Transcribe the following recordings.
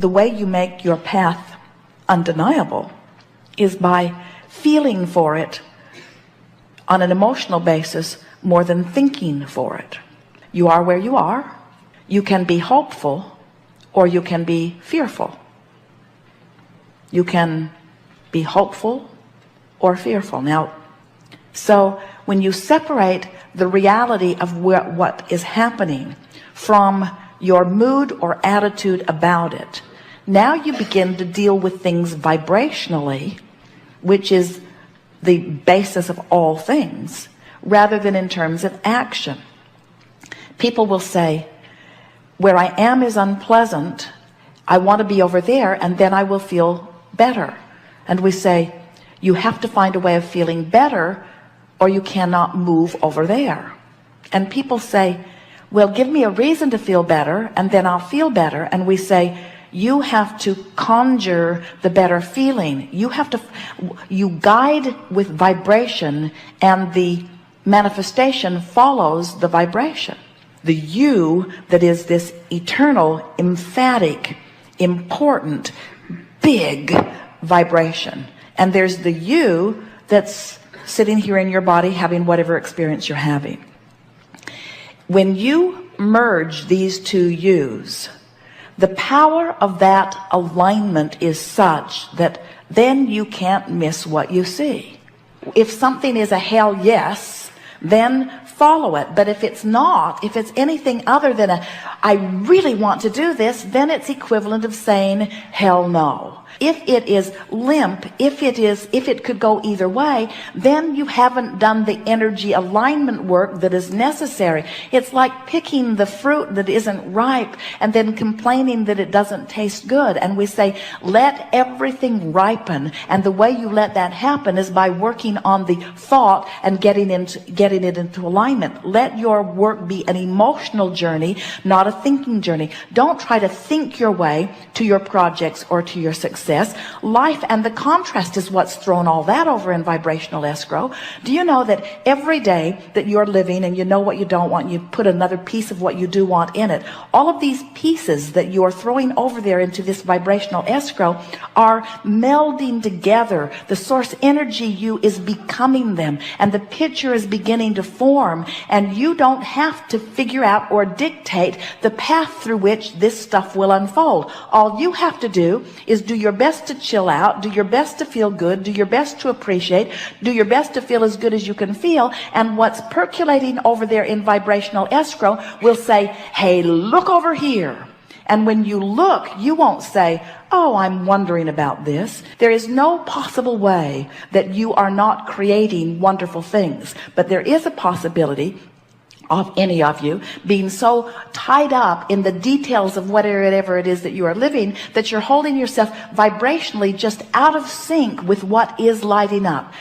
The way you make your path undeniable is by feeling for it on an emotional basis more than thinking for it. You are where you are. You can be hopeful or you can be fearful. You can be hopeful or fearful. Now, so when you separate the reality of what is happening from your mood or attitude about it, now you begin to deal with things vibrationally, which is the basis of all things, rather than in terms of action. People will say, where I am is unpleasant, I want to be over there, and then I will feel better. And we say, you have to find a way of feeling better, or you cannot move over there. And people say, well, give me a reason to feel better, and then I'll feel better. And we say, you have to conjure the better feeling. You guide with vibration, and the manifestation follows the vibration. The you that is this eternal, emphatic, important, big vibration. And there's the you that's sitting here in your body having whatever experience you're having. When you merge these two yous, the power of that alignment is such that then you can't miss what you see. If something is a hell yes, then follow it. But if it's not, if it's anything other than I really want to do this, then it's equivalent of saying hell no. If it is limp, if it could go either way, then you haven't done the energy alignment work that is necessary. It's like picking the fruit that isn't ripe and then complaining that it doesn't taste good. And we say, let everything ripen. And the way you let that happen is by working on the thought and getting it into alignment. Let your work be an emotional journey, not a thinking journey. Don't try to think your way to your projects or to your success. Life and the contrast is what's thrown all that over in vibrational escrow. Do you know that every day that you're living and you know what you don't want, you put another piece of what you do want in it. All of these pieces that you're throwing over there into this vibrational escrow are melding together. The source energy you is becoming them, and the picture is beginning to form, and you don't have to figure out or dictate the path through which this stuff will unfold. All you have to do is do your best to chill out, do your best to feel good, do your best to appreciate, do your best to feel as good as you can feel, and what's percolating over there in vibrational escrow will say, hey, look over here. And when you look, you won't say, oh, I'm wondering about this. There is no possible way that you are not creating wonderful things, but there is a possibility of any of you being so tied up in the details of whatever it is that you are living that you're holding yourself vibrationally just out of sync with what is lighting up.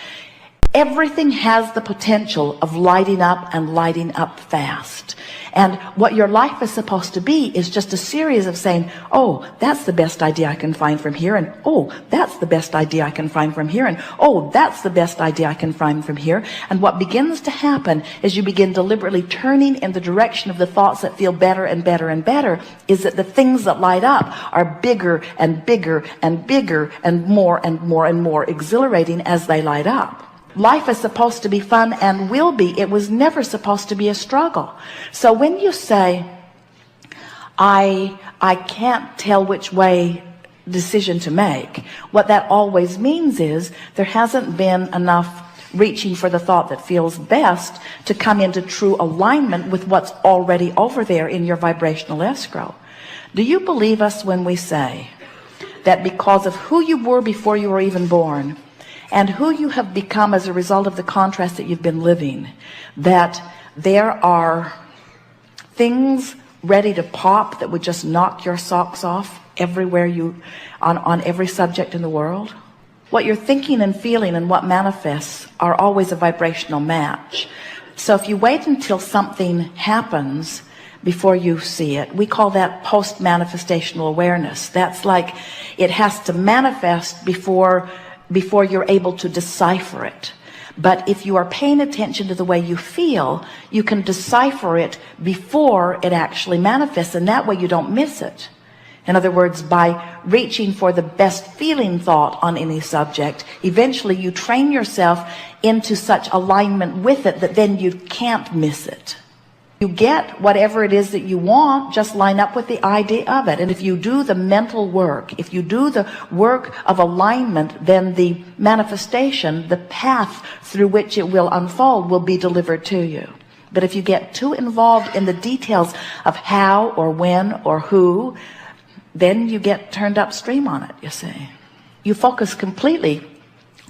Everything has the potential of lighting up and lighting up fast. And what your life is supposed to be is just a series of saying, oh, that's the best idea I can find from here. And oh, that's the best idea I can find from here. And oh, that's the best idea I can find from here. And what begins to happen is you begin deliberately turning in the direction of the thoughts that feel better and better and better, is that the things that light up are bigger and bigger and bigger and more and more and more exhilarating as they light up. Life is supposed to be fun and will be. It was never supposed to be a struggle. So when you say, I can't tell which way decision to make, what that always means is there hasn't been enough reaching for the thought that feels best to come into true alignment with what's already over there in your vibrational escrow. Do you believe us when we say that because of who you were before you were even born, and who you have become as a result of the contrast that you've been living, that there are things ready to pop that would just knock your socks off everywhere on every subject in the world? What you're thinking and feeling and what manifests are always a vibrational match. So if you wait until something happens before you see it, we call that post-manifestational awareness. That's like it has to manifest before you're able to decipher it. But if you are paying attention to the way you feel, you can decipher it before it actually manifests, and that way you don't miss it. In other words, by reaching for the best feeling thought on any subject, eventually you train yourself into such alignment with it that then you can't miss it. You get whatever it is that you want, just line up with the idea of it. And if you do the mental work, if you do the work of alignment, then the manifestation, the path through which it will unfold, will be delivered to you. But if you get too involved in the details of how or when or who, then you get turned upstream on it, you see. You focus completely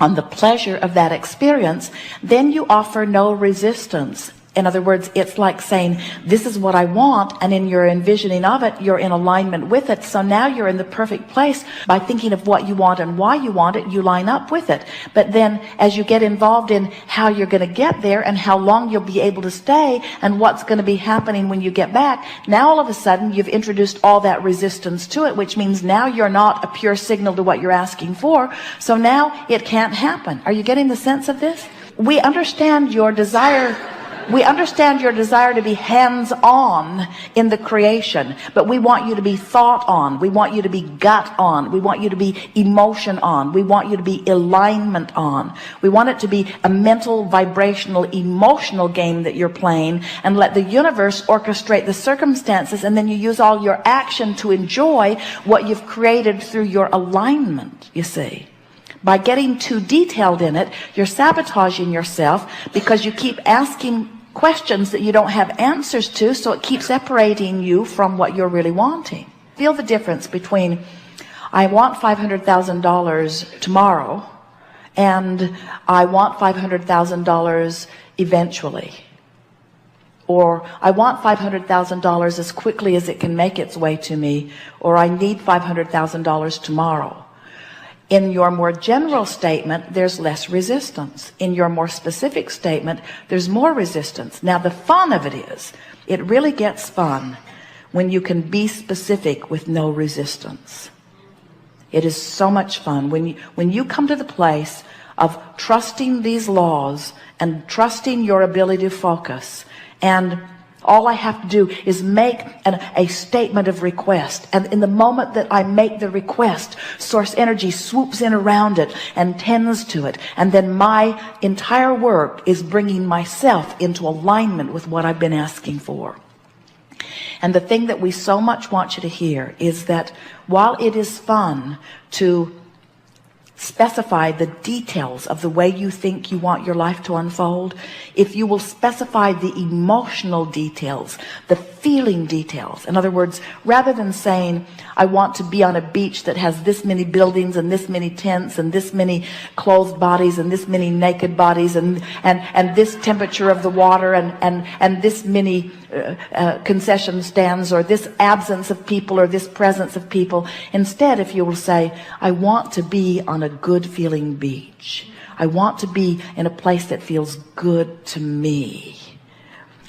on the pleasure of that experience, then you offer no resistance. In other words, it's like saying, this is what I want, and in your envisioning of it, you're in alignment with it. So now you're in the perfect place. By thinking of what you want and why you want it, you line up with it. But then as you get involved in how you're going to get there and how long you'll be able to stay and what's going to be happening when you get back, now all of a sudden you've introduced all that resistance to it, which means now you're not a pure signal to what you're asking for. So now it can't happen. Are you getting the sense of this? We understand your desire. We understand your desire to be hands-on in the creation, but we want you to be thought-on. We want you to be gut-on. We want you to be emotion-on. We want you to be alignment-on. We want it to be a mental, vibrational, emotional game that you're playing, and let the universe orchestrate the circumstances, and then you use all your action to enjoy what you've created through your alignment, you see. By getting too detailed in it, you're sabotaging yourself because you keep asking questions that you don't have answers to, so it keeps separating you from what you're really wanting. Feel the difference between, I want $500,000 tomorrow, and I want $500,000 eventually. Or I want $500,000 as quickly as it can make its way to me, or I need $500,000 tomorrow. In your more general statement, there's less resistance. In your more specific statement, there's more resistance. Now, the fun of it is, it really gets fun when you can be specific with no resistance. It is so much fun when you come to the place of trusting these laws and trusting your ability to focus, and all I have to do is make a statement of request. And in the moment that I make the request, source energy swoops in around it and tends to it. And then my entire work is bringing myself into alignment with what I've been asking for. And the thing that we so much want you to hear is that while it is fun to specify the details of the way you think you want your life to unfold, if you will specify the emotional details, the feeling details. In other words, rather than saying, I want to be on a beach that has this many buildings and this many tents and this many clothed bodies and this many naked bodies and this temperature of the water and this many concession stands, or this absence of people or this presence of people. Instead, if you will say, I want to be on a good feeling beach. I want to be in a place that feels good to me.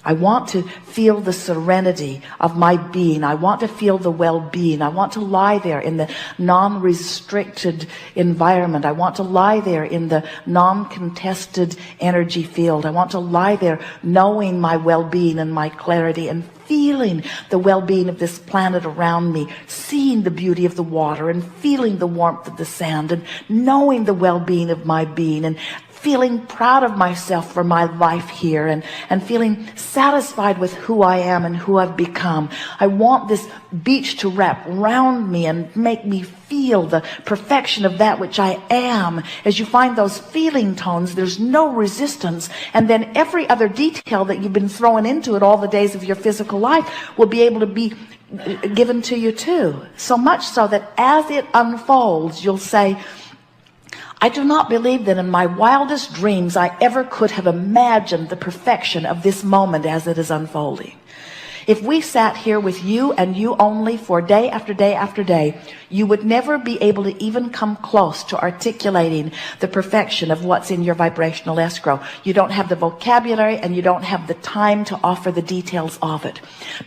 I want to feel the serenity of my being. I want to feel the well-being. I want to lie there in the non-restricted environment. I want to lie there in the non-contested energy field. I want to lie there knowing my well-being and my clarity and feeling the well-being of this planet around me, seeing the beauty of the water and feeling the warmth of the sand and knowing the well-being of my being and feeling proud of myself for my life here and feeling satisfied with who I am and who I've become. I want this beach to wrap around me and make me feel the perfection of that which I am. As you find those feeling tones, there's no resistance. And then every other detail that you've been throwing into it all the days of your physical life will be able to be given to you too. So much so that as it unfolds, you'll say, I do not believe that in my wildest dreams I ever could have imagined the perfection of this moment as it is unfolding. If we sat here with you and you only for day after day after day, you would never be able to even come close to articulating the perfection of what's in your vibrational escrow. You don't have the vocabulary and you don't have the time to offer the details of it.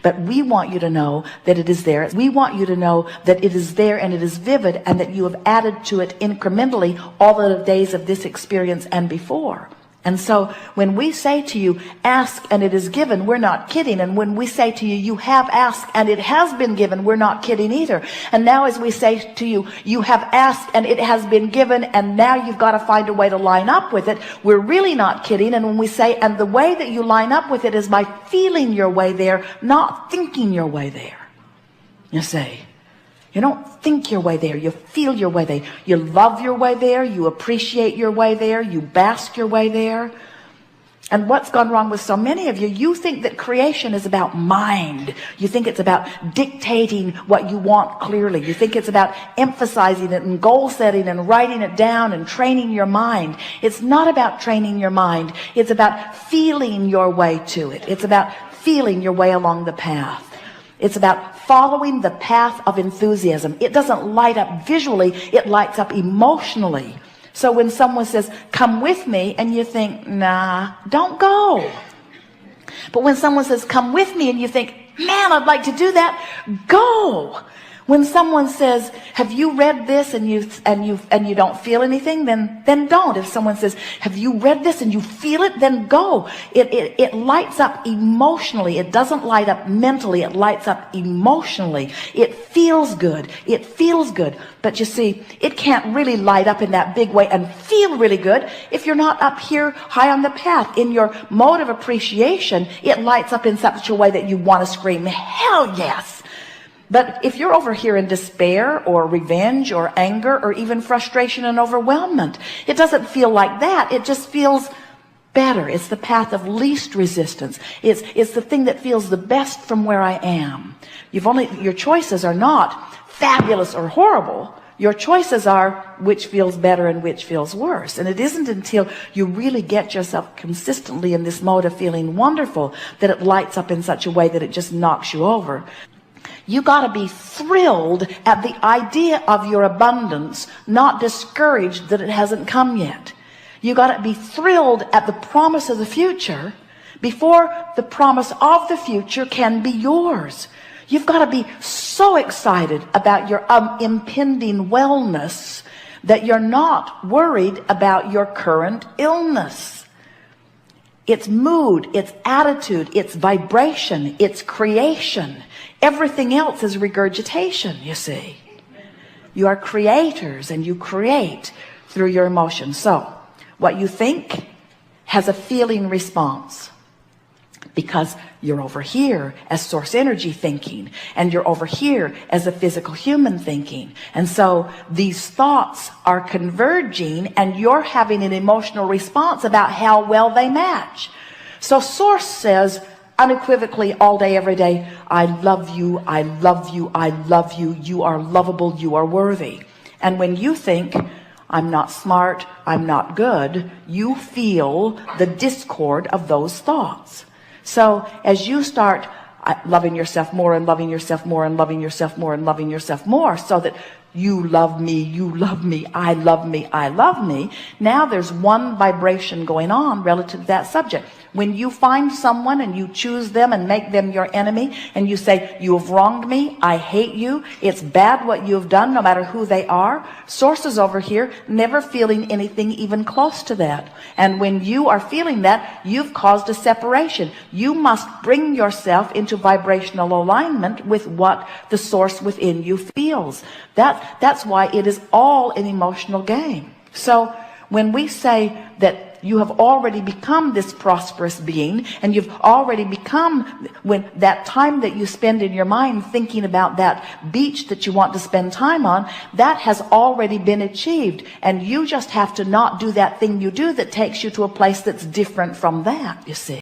But we want you to know that it is there. We want you to know that it is there and it is vivid, and that you have added to it incrementally all the days of this experience and before. And so when we say to you, ask and it is given, we're not kidding. And when we say to you, you have asked and it has been given, we're not kidding either. And now as we say to you, you have asked and it has been given, and now you've got to find a way to line up with it, we're really not kidding. And when we say, and the way that you line up with it is by feeling your way there, not thinking your way there. You see, you don't think your way there, you feel your way there. You love your way there, you appreciate your way there, you bask your way there. And what's gone wrong with so many of you, you think that creation is about mind. You think it's about dictating what you want clearly. You think it's about emphasizing it and goal setting and writing it down and training your mind. It's not about training your mind. It's about feeling your way to it. It's about feeling your way along the path. It's about following the path of enthusiasm. It doesn't light up visually, it lights up emotionally. So when someone says, come with me, and you think, nah, don't go. But when someone says, come with me, and you think, man, I'd like to do that, go. When someone says, have you read this, and you don't feel anything, then don't. If someone says, have you read this and you feel it, then go. It lights up emotionally. It doesn't light up mentally. It lights up emotionally. It feels good. It feels good. But you see, it can't really light up in that big way and feel really good if you're not up here high on the path. In your mode of appreciation, it lights up in such a way that you want to scream, hell yes. But if you're over here in despair or revenge or anger or even frustration and overwhelmment, it doesn't feel like that. It just feels better. It's the path of least resistance. It's the thing that feels the best from where I am. Your choices are not fabulous or horrible. Your choices are which feels better and which feels worse. And it isn't until you really get yourself consistently in this mode of feeling wonderful that it lights up in such a way that it just knocks you over. You got to be thrilled at the idea of your abundance, not discouraged that it hasn't come yet. You got to be thrilled at the promise of the future before the promise of the future can be yours. You've got to be so excited about your impending wellness that you're not worried about your current illness. It's mood, it's attitude, it's vibration, it's creation. Everything else is regurgitation, you see. You are creators and you create through your emotions. So, what you think has a feeling response because you're over here as source energy thinking and you're over here as a physical human thinking. And so these thoughts are converging and you're having an emotional response about how well they match. So source says, unequivocally all day, every day, I love you, I love you, I love you, you are lovable, you are worthy. And when you think, I'm not smart, I'm not good, you feel the discord of those thoughts. So as you start loving yourself more and loving yourself more and loving yourself more and loving yourself more, so that you love me, I love me, I love me. Now there's one vibration going on relative to that subject. When you find someone and you choose them and make them your enemy and you say, you have wronged me, I hate you, it's bad what you have done, no matter who they are, source is over here never feeling anything even close to that. And when you are feeling that, you've caused a separation. You must bring yourself into vibrational alignment with what the source within you feels. That's why it is all an emotional game. So when we say that you have already become this prosperous being, and you've already become, when that time that you spend in your mind thinking about that beach that you want to spend time on, that has already been achieved. And you just have to not do that thing you do that takes you to a place that's different from that, you see.